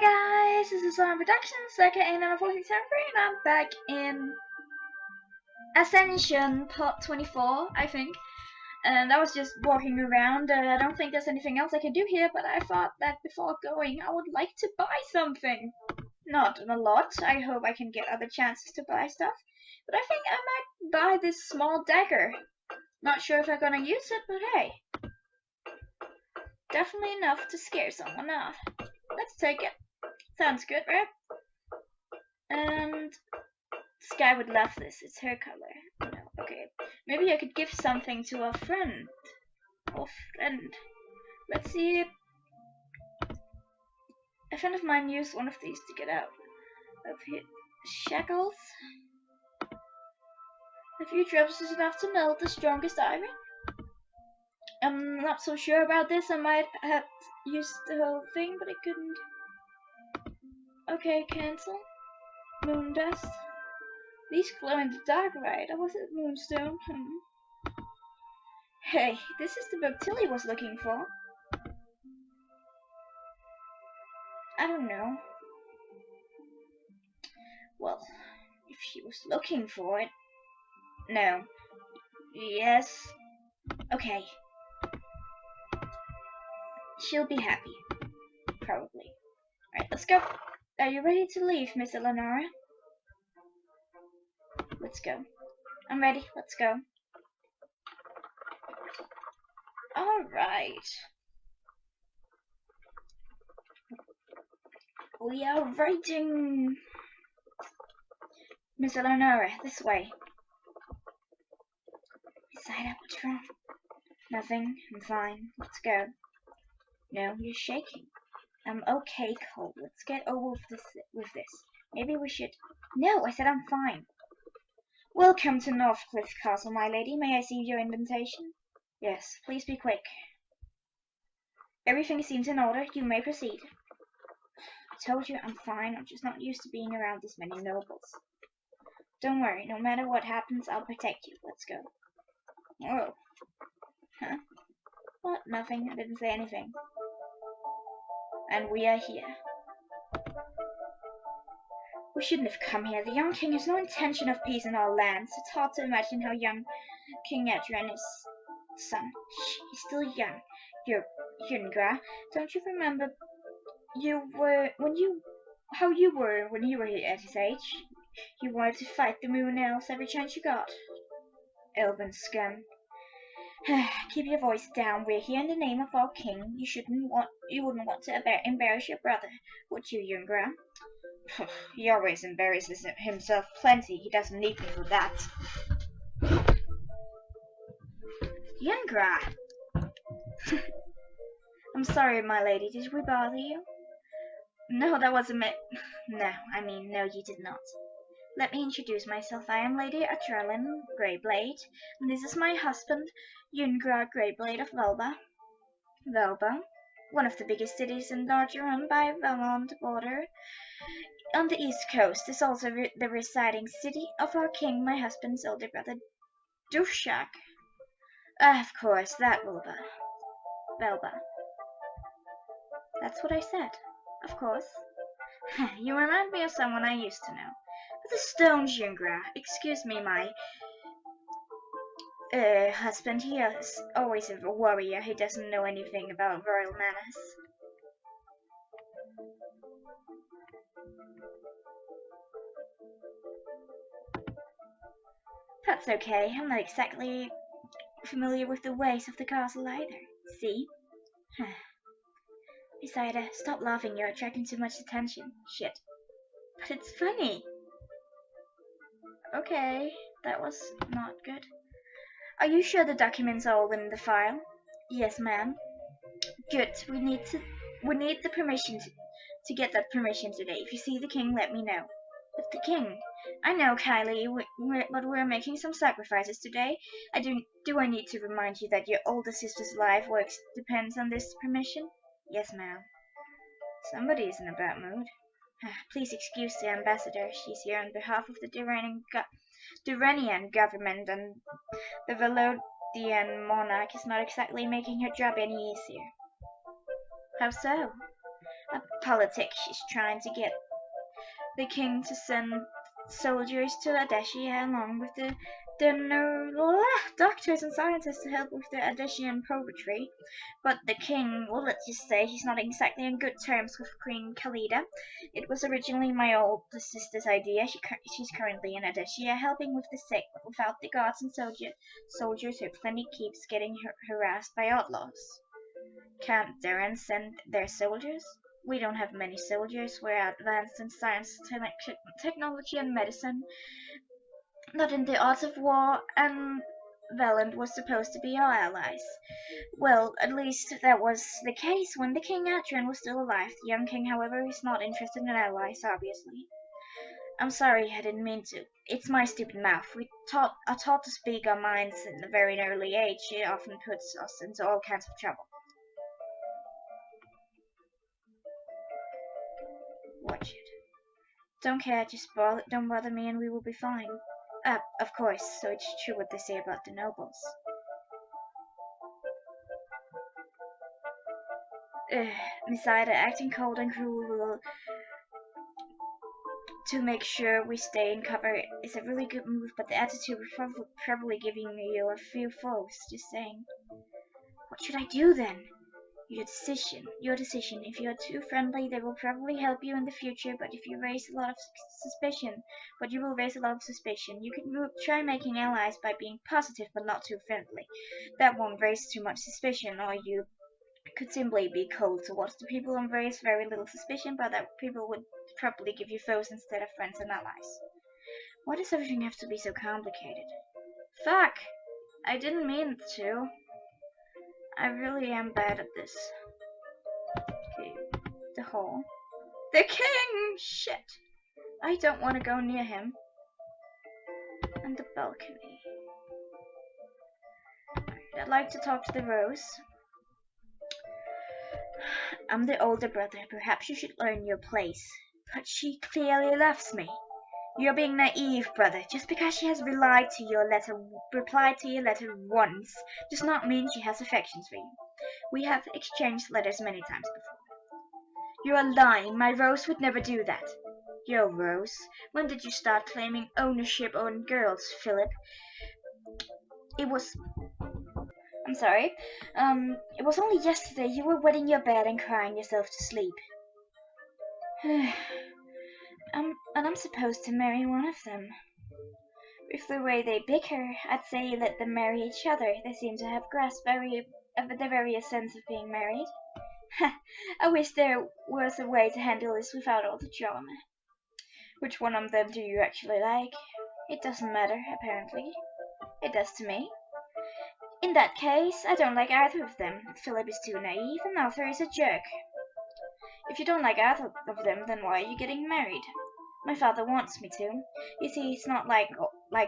Hey guys, this is on Productions, aka Number 47, and I'm back in Ascension part 24, I think. And I was just walking around. I don't think there's anything else I can do here, but I thought that before going, I would like to buy something. Not a lot. I hope I can get other chances to buy stuff. But I think I might buy this small dagger. Not sure if I'm gonna use it, but hey. Definitely enough to scare someone off. Let's take it. Sounds good, right? And Sky would love this. It's her color. No, okay. Maybe I could give something to a friend. Or friend. Let's see. A friend of mine used one of these to get out of his shackles. A few drops is enough to melt the strongest iron. I'm not so sure about this. I might have used the whole thing, but I couldn't. Okay, cancel. Moon dust. These glow in the dark, right? Or was it moonstone? Hey, this is the book Tilly was looking for. I don't know. Well, if she was looking for it. No. Yes. Okay. She'll be happy. Probably. Alright, let's go. Are you ready to leave, Miss Eleonora? Let's go. I'm ready. Let's go. Alright. We are writing. Miss Eleonora, this way. Isida, what's wrong? Nothing. I'm fine. Let's go. No, you're shaking. I'm okay, Cole. Let's get over with this. Maybe we should. No, I said I'm fine. Welcome to Northcliffe Castle, my lady. May I see your invitation? Yes, please be quick. Everything seems in order. You may proceed. I told you I'm fine. I'm just not used to being around this many nobles. Don't worry. No matter what happens, I'll protect you. Let's go. Oh. Huh? What? Nothing. I didn't say anything. And we are here. We shouldn't have come here. The young king has no intention of peace in our lands. It's hard to imagine how young King Adrian is son. Shh, he's still young. You're Yungra. Don't you remember how you were when you were at his age? You wanted to fight the moon elves every chance you got. Elven scum. Keep your voice down. We're here in the name of our king. You wouldn't want to embarrass your brother, would you, Yungra? He always embarrasses himself plenty. He doesn't need me for that. Yungra! I'm sorry, my lady. Did we bother you? No, that wasn't me. No, you did not. Let me introduce myself. I am Lady Atrelin Greyblade, and this is my husband, Yungra Greyblade of Velba. Velba, one of the biggest cities in Northuron by Vermont border. On the east coast is also the residing city of our king, my husband's older brother, Dushak. Of course, that Velba. Velba. That's what I said. Of course. You remind me of someone I used to know. The stones, Yungra. Excuse me, my husband. He is always a warrior. He doesn't know anything about royal manners. That's okay. I'm not exactly familiar with the ways of the castle either. See? Isida, stop laughing. You're attracting too much attention. Shit. But it's funny. Okay, that was not good. Are you sure the documents are all in the file? Yes, ma'am. Good. We need the permission to get that permission today. If you see the king, let me know. But the king? I know, Kylie, but we're making some sacrifices today. Do I need to remind you that your older sister's life depends on this permission? Yes, ma'am. Somebody is in a bad mood. Please excuse the ambassador. She's here on behalf of the Duranian government, and the Velodian monarch is not exactly making her job any easier. How so? A politic. She's trying to get the king to send soldiers to Adessia along with the doctors and scientists to help with the Adessian poetry. But the king, well, let's just say he's not exactly on good terms with Queen Khalida. It was originally my older sister's idea. She's currently in Adessia helping with the sick, but without the guards and soldiers, her planet keeps getting harassed by outlaws. Can't Darren send their soldiers? We don't have many soldiers. We're advanced in science, technology, and medicine, not in the art of war, and Valand was supposed to be our allies. Well, at least that was the case when the King Atron was still alive. The young king, however, is not interested in allies, obviously. I'm sorry, I didn't mean to. It's my stupid mouth. Are taught to speak our minds in a very early age. It often puts us into all kinds of trouble. Watch it. Don't care, just don't bother me and we will be fine. Of course, so it's true what they say about the nobles. Misida acting cold and cruel to make sure we stay in cover is a really good move, but the attitude was probably giving you a few foes. Just saying. What should I do then? Your decision. If you're too friendly, they will probably help you in the future, but if you raise a lot of suspicion, you can try making allies by being positive but not too friendly. That won't raise too much suspicion, or you could simply be cold towards the people and raise very little suspicion, but that people would probably give you foes instead of friends and allies. Why does everything have to be so complicated? Fuck! I didn't mean to. I really am bad at this. Okay, the hall. The king! Shit! I don't want to go near him. And the balcony. I'd like to talk to the rose. I'm the older brother. Perhaps you should learn your place. But she clearly loves me. You're being naive, brother. Just because she has replied to your letter once does not mean she has affections for you. We have exchanged letters many times before. You are lying. My Rose would never do that. Your Rose? When did you start claiming ownership on girls, Philip? I'm sorry. It was only yesterday you were wetting your bed and crying yourself to sleep. And I'm supposed to marry one of them. With the way they bicker, I'd say let them marry each other. They seem to have grasped the very essence of being married. I wish there was a way to handle this without all the drama. Which one of them do you actually like? It doesn't matter, apparently. It does to me. In that case, I don't like either of them. Philip is too naive and Arthur is a jerk. If you don't like either of them, then why are you getting married? My father wants me to. You see, it's not like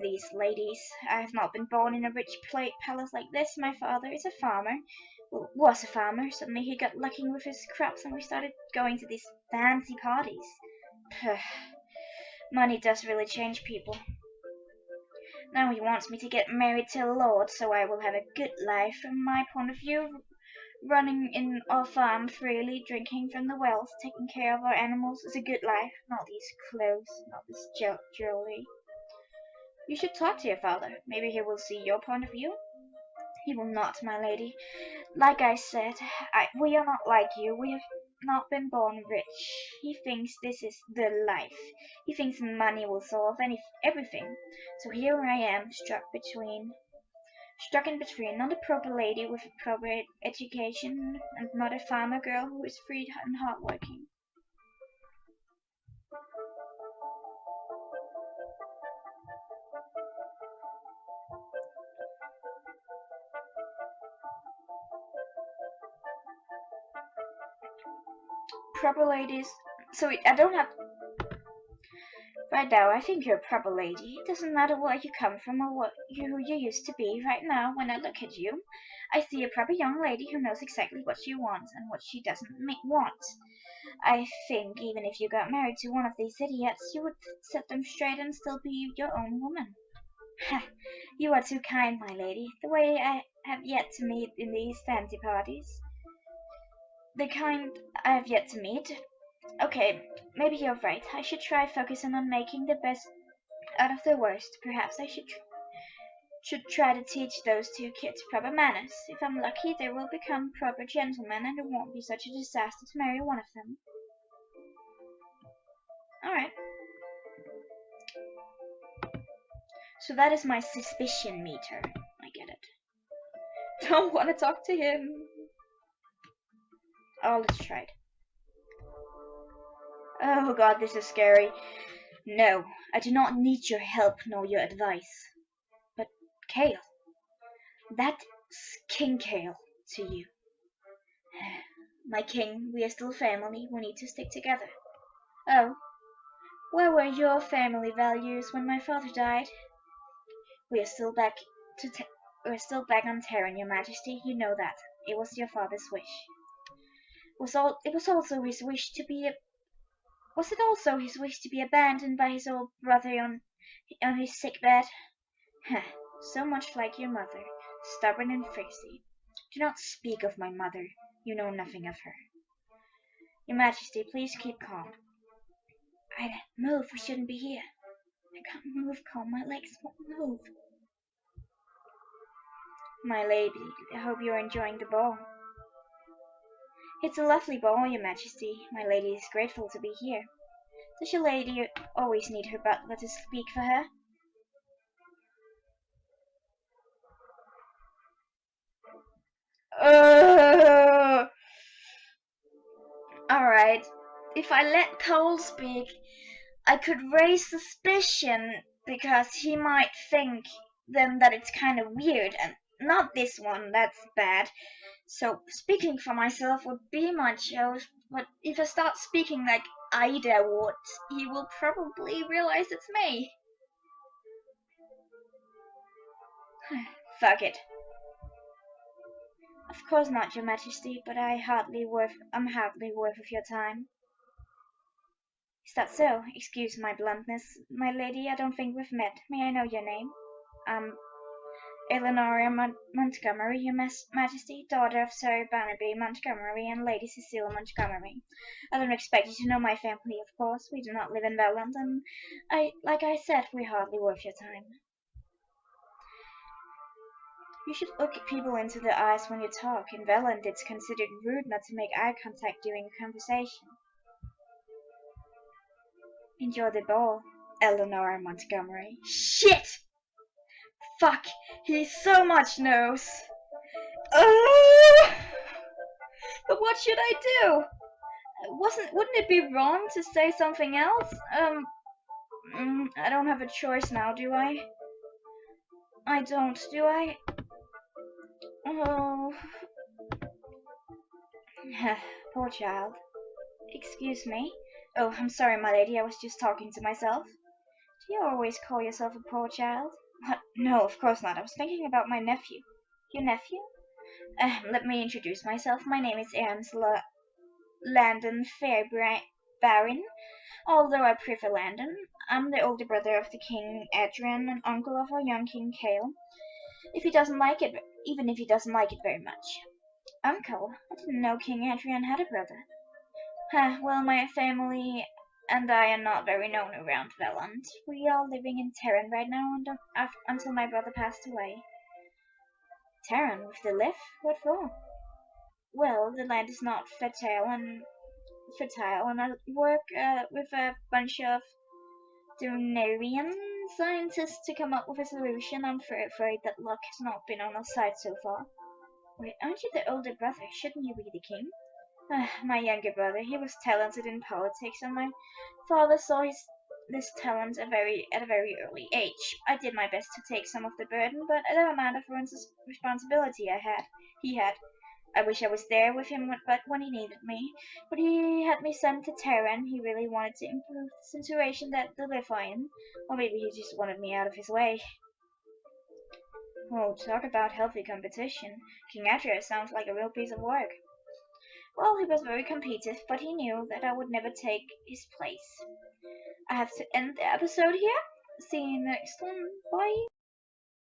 these ladies. I have not been born in a rich palace like this. My father is a farmer. Well, was a farmer. Suddenly he got lucky with his crops and we started going to these fancy parties. Money does really change people. Now he wants me to get married to a lord, so I will have a good life. From my point of view, running in our farm freely, drinking from the wells, taking care of our animals is a good life. Not these clothes, not this jewelry. You should talk to your father. Maybe he will see your point of view. He will not, my lady. Like I said, we are not like you. We have not been born rich. He thinks this is the life. He thinks money will solve everything. So here I am, struck in between, not a proper lady with a proper education, and not a farmer girl who is free and hardworking. Proper ladies. So I don't have. Right now, I think you're a proper lady. It doesn't matter where you come from or who you used to be. Right now, when I look at you, I see a proper young lady who knows exactly what she wants and what she doesn't want. I think even if you got married to one of these idiots, you would set them straight and still be your own woman. Ha! You are too kind, my lady. The way I have yet to meet in these fancy parties. The kind I have yet to meet. Okay, maybe you're right. I should try focusing on making the best out of the worst. Perhaps I should try to teach those two kids proper manners. If I'm lucky, they will become proper gentlemen, and it won't be such a disaster to marry one of them. Alright. So that is my suspicion meter. I get it. Don't want to talk to him. Oh, let's try it. Oh god, this is scary. No, I do not need your help nor your advice. But Kale, that's King Kale to you. My king, we are still family, we need to stick together. Oh, where were your family values when my father died? We are still back we're still back on Terran, Your Majesty, you know that. It was your father's wish. It was also his wish to be Was it also his wish to be abandoned by his old brother on his sick bed? So much like your mother, stubborn and fierce. Do not speak of my mother. You know nothing of her. Your Majesty, please keep calm. Ida, move. We shouldn't be here. I can't move, calm. My legs won't move. My lady, I hope you're enjoying the ball. It's a lovely ball, Your Majesty. My lady is grateful to be here. Does your lady always need her butler to speak for her? Alright. If I let Cole speak, I could raise suspicion because he might think then that it's kind of weird, and not this one, that's bad. So speaking for myself would be my choice, but if I start speaking like Ida would, he will probably realize it's me. Fuck it. Of course not, Your Majesty, but I'm hardly worth of your time. Is that so? Excuse my bluntness, my lady. I don't think we've met. May I know your name? Eleanor Montgomery, Your Majesty, daughter of Sir Barnaby Montgomery and Lady Cecilia Montgomery. I don't expect you to know my family, of course. We do not live in Welland, and like I said, we're hardly worth your time. You should look people into the eyes when you talk. In Welland, it's considered rude not to make eye contact during a conversation. Enjoy the ball, Eleanor Montgomery. Shit! Fuck! He so much knows! But what should I do? Wouldn't it be wrong to say something else? I don't have a choice now, do I? I don't, do I? Oh. Poor child. Excuse me. Oh, I'm sorry, my lady, I was just talking to myself. Do you always call yourself a poor child? What? No, of course not. I was thinking about my nephew. Your nephew? Let me introduce myself. My name is Ernst Landon Fairbairn, although I prefer Landon. I'm the older brother of the King Adrian and uncle of our young King Kale. Even if he doesn't like it very much. Uncle? I didn't know King Adrian had a brother. Well, my family and I are not very known around Welland. We are living in Terran right now until my brother passed away. Terran, with the lift? What for? Well, the land is not fertile, and I work with a bunch of Dunarian scientists to come up with a solution. I'm afraid that luck has not been on our side so far. Wait, aren't you the older brother? Shouldn't you be the king? My younger brother, he was talented in politics, and my father saw this talent at a very early age. I did my best to take some of the burden, but the amount of responsibility he had. I wish I was there with him when he needed me, but he had me sent to Terran. He really wanted to improve the situation that they live in, or maybe he just wanted me out of his way. Oh, talk about healthy competition. King Atria sounds like a real piece of work. Well, he was very competitive, but he knew that I would never take his place. I have to end the episode here. See you next one. Bye.